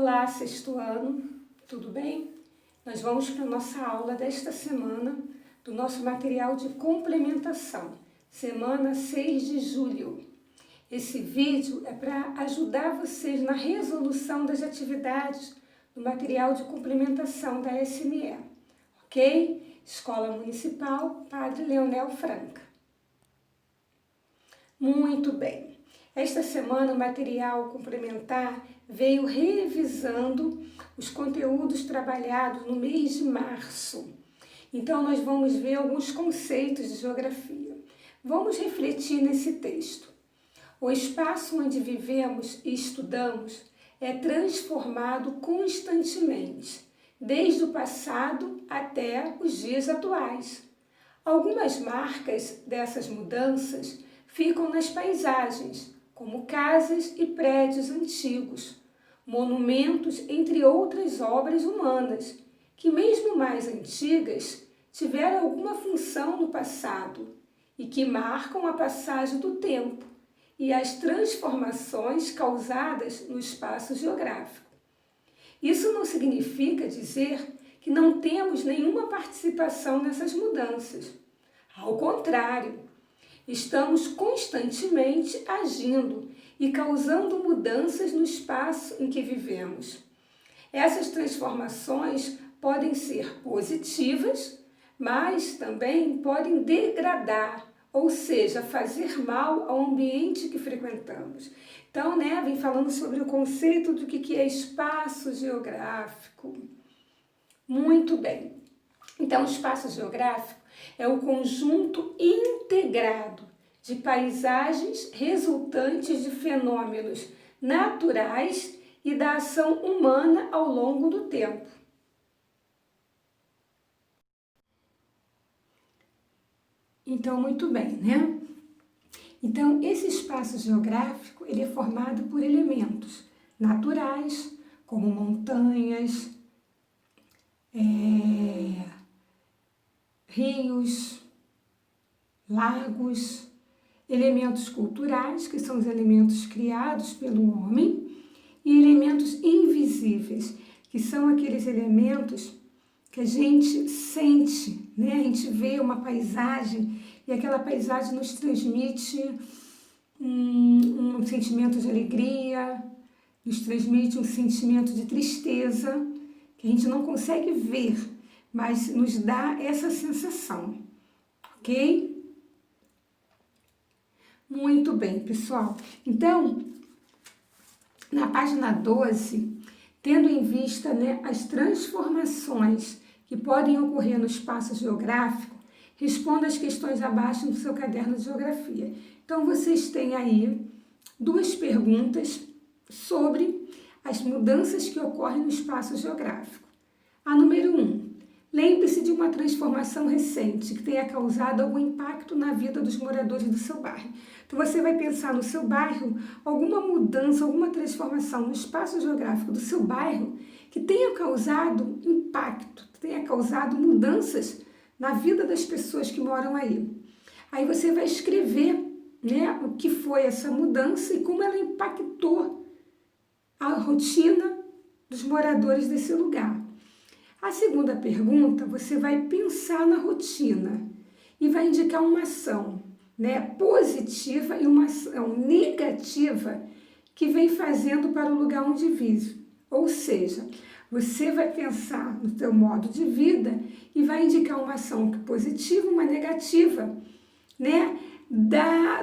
Olá, sexto ano, tudo bem? Nós vamos para a nossa aula desta semana do nosso material de complementação, semana 6 de julho. Esse vídeo é para ajudar vocês na resolução das atividades do material de complementação da SME, ok? Escola Municipal Padre Leonel Franca. Muito bem. Esta semana o material complementar veio revisando os conteúdos trabalhados no mês de março. Então nós vamos ver alguns conceitos de geografia. Vamos refletir nesse texto. O espaço onde vivemos e estudamos é transformado constantemente, desde o passado até os dias atuais. Algumas marcas dessas mudanças ficam nas paisagens, como casas e prédios antigos, monumentos, entre outras obras humanas, que mesmo mais antigas, tiveram alguma função no passado e que marcam a passagem do tempo e as transformações causadas no espaço geográfico. Isso não significa dizer que não temos nenhuma participação nessas mudanças. Ao contrário, estamos constantemente agindo e causando mudanças no espaço em que vivemos. Essas transformações podem ser positivas, mas também podem degradar, ou seja, fazer mal ao ambiente que frequentamos. Então, vem falando sobre o conceito do que é espaço geográfico. Muito bem. Então, o espaço geográfico é o conjunto integrado de paisagens resultantes de fenômenos naturais e da ação humana ao longo do tempo. Então, muito bem, né? Então, esse espaço geográfico ele é formado por elementos naturais, como montanhas, rios, lagos, elementos culturais, que são os elementos criados pelo homem, e elementos invisíveis, que são aqueles elementos que a gente sente, né? A gente vê uma paisagem e aquela paisagem nos transmite um sentimento de alegria, nos transmite um sentimento de tristeza, que a gente não consegue ver, mas nos dá essa sensação, ok? Muito bem, pessoal. Então, na página 12, tendo em vista as transformações que podem ocorrer no espaço geográfico, responda as questões abaixo no seu caderno de geografia. Então, vocês têm aí duas perguntas sobre as mudanças que ocorrem no espaço geográfico. A número 1. Lembre-se de uma transformação recente que tenha causado algum impacto na vida dos moradores do seu bairro. Então, você vai pensar no seu bairro, alguma mudança, alguma transformação no espaço geográfico do seu bairro que tenha causado impacto, que tenha causado mudanças na vida das pessoas que moram aí. Aí você vai escrever, o que foi essa mudança e como ela impactou a rotina dos moradores desse lugar. A segunda pergunta, você vai pensar na rotina e vai indicar uma ação, positiva e uma ação negativa que vem fazendo para o lugar onde vive. Ou seja, você vai pensar no seu modo de vida e vai indicar uma ação positiva e uma negativa,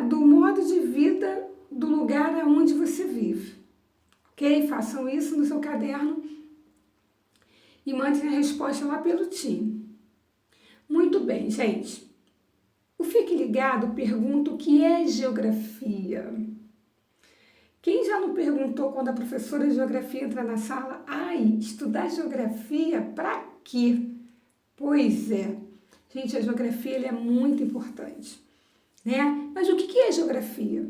do modo de vida do lugar onde você vive. Ok? Façam isso no seu caderno e mandem a resposta lá pelo time. Muito bem, gente. O Fique Ligado pergunta o que é geografia. Quem já não perguntou quando a professora de geografia entra na sala? Estudar geografia para quê? Pois é. Gente, a geografia é muito importante, Mas o que é geografia?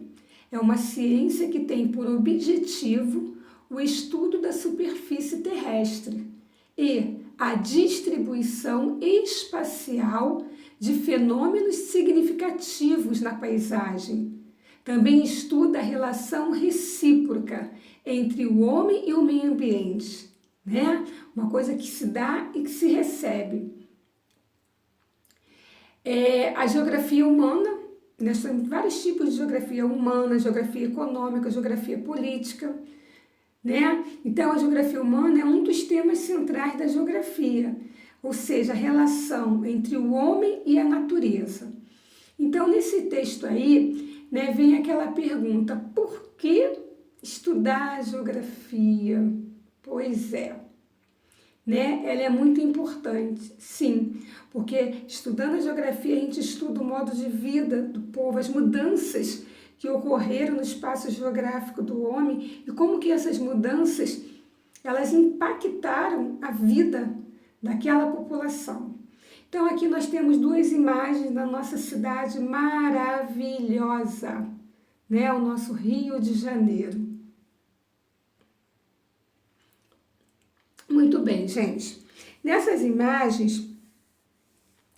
É uma ciência que tem por objetivo o estudo da superfície terrestre e a distribuição espacial de fenômenos significativos na paisagem. Também estuda a relação recíproca entre o homem e o meio ambiente, né? Uma coisa que se dá e que se recebe. A geografia humana, nós temos vários tipos de geografia humana, geografia econômica, geografia política, né? Então, a geografia humana é um dos temas centrais da geografia, ou seja, a relação entre o homem e a natureza. Então, nesse texto aí, né, vem aquela pergunta: por que estudar a geografia? Pois é, né? Ela é muito importante, sim, porque estudando a geografia a gente estuda o modo de vida do povo, as mudanças que ocorreram no espaço geográfico do homem e como que essas mudanças elas impactaram a vida daquela população. Então aqui nós temos duas imagens da nossa cidade maravilhosa, né? O nosso Rio de Janeiro. Muito bem, gente. Nessas imagens,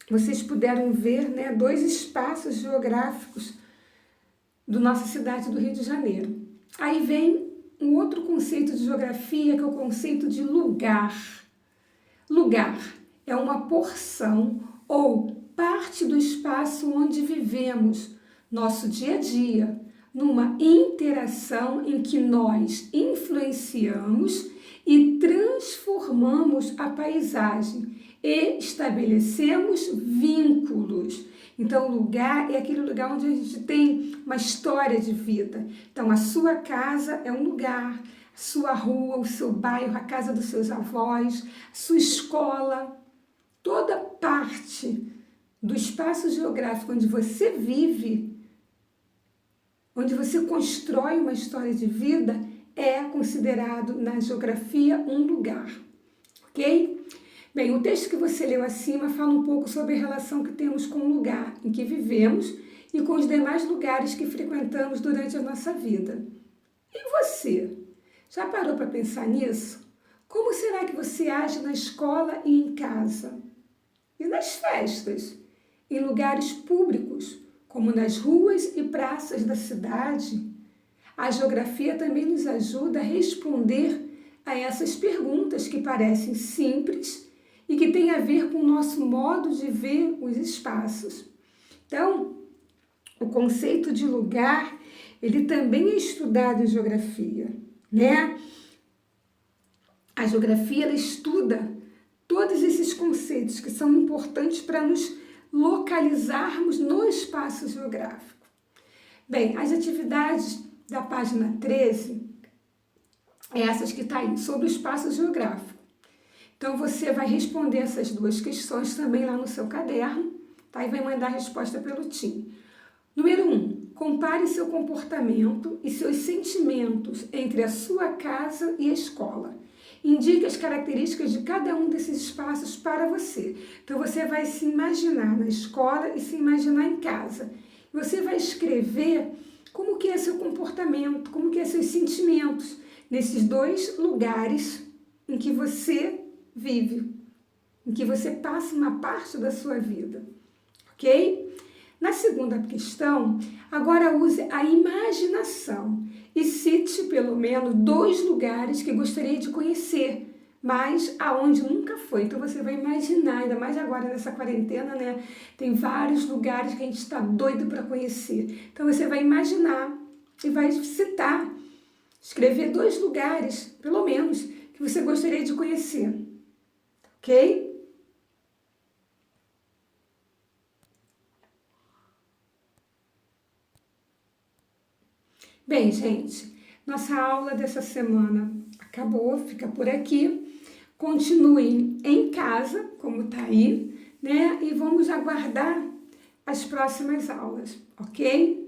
vocês puderam ver, né, dois espaços geográficos da nossa cidade do Rio de Janeiro. Aí vem um outro conceito de geografia, que é o conceito de lugar. Lugar é uma porção ou parte do espaço onde vivemos, nosso dia a dia, numa interação em que nós influenciamos e transformamos a paisagem e estabelecemos vínculos. Então, o lugar é aquele lugar onde a gente tem uma história de vida. Então, a sua casa é um lugar, a sua rua, o seu bairro, a casa dos seus avós, a sua escola, toda parte do espaço geográfico onde você vive, onde você constrói uma história de vida, é considerado na geografia um lugar, ok? Bem, o texto que você leu acima fala um pouco sobre a relação que temos com o lugar em que vivemos e com os demais lugares que frequentamos durante a nossa vida. E você? Já parou para pensar nisso? Como será que você age na escola e em casa? E nas festas? Em lugares públicos, como nas ruas e praças da cidade? A geografia também nos ajuda a responder a essas perguntas que parecem simples e que têm a ver com o nosso modo de ver os espaços. Então, o conceito de lugar, ele também é estudado em geografia, né? A geografia, ela estuda todos esses conceitos que são importantes para nos localizarmos no espaço geográfico. Bem, as atividades da página 13, essas que está aí, sobre o espaço geográfico. Então, você vai responder essas duas questões também lá no seu caderno, tá? E vai mandar a resposta pelo TIM. Número 1, compare seu comportamento e seus sentimentos entre a sua casa e a escola. Indique as características de cada um desses espaços para você. Então, você vai se imaginar na escola e se imaginar em casa. Você vai escrever como que é seu comportamento, como que é seus sentimentos nesses dois lugares em que você vive, em que você passa uma parte da sua vida, ok? Na segunda questão, agora use a imaginação e cite pelo menos 2 lugares que gostaria de conhecer, mas aonde nunca foi. Então você vai imaginar, ainda mais agora nessa quarentena, né? Tem vários lugares que a gente está doido para conhecer. Então você vai imaginar e vai citar, escrever 2 lugares, pelo menos, que você gostaria de conhecer, ok? Bem, gente, nossa aula dessa semana acabou, fica por aqui. Continuem em casa, como tá aí, né? E vamos aguardar as próximas aulas, ok?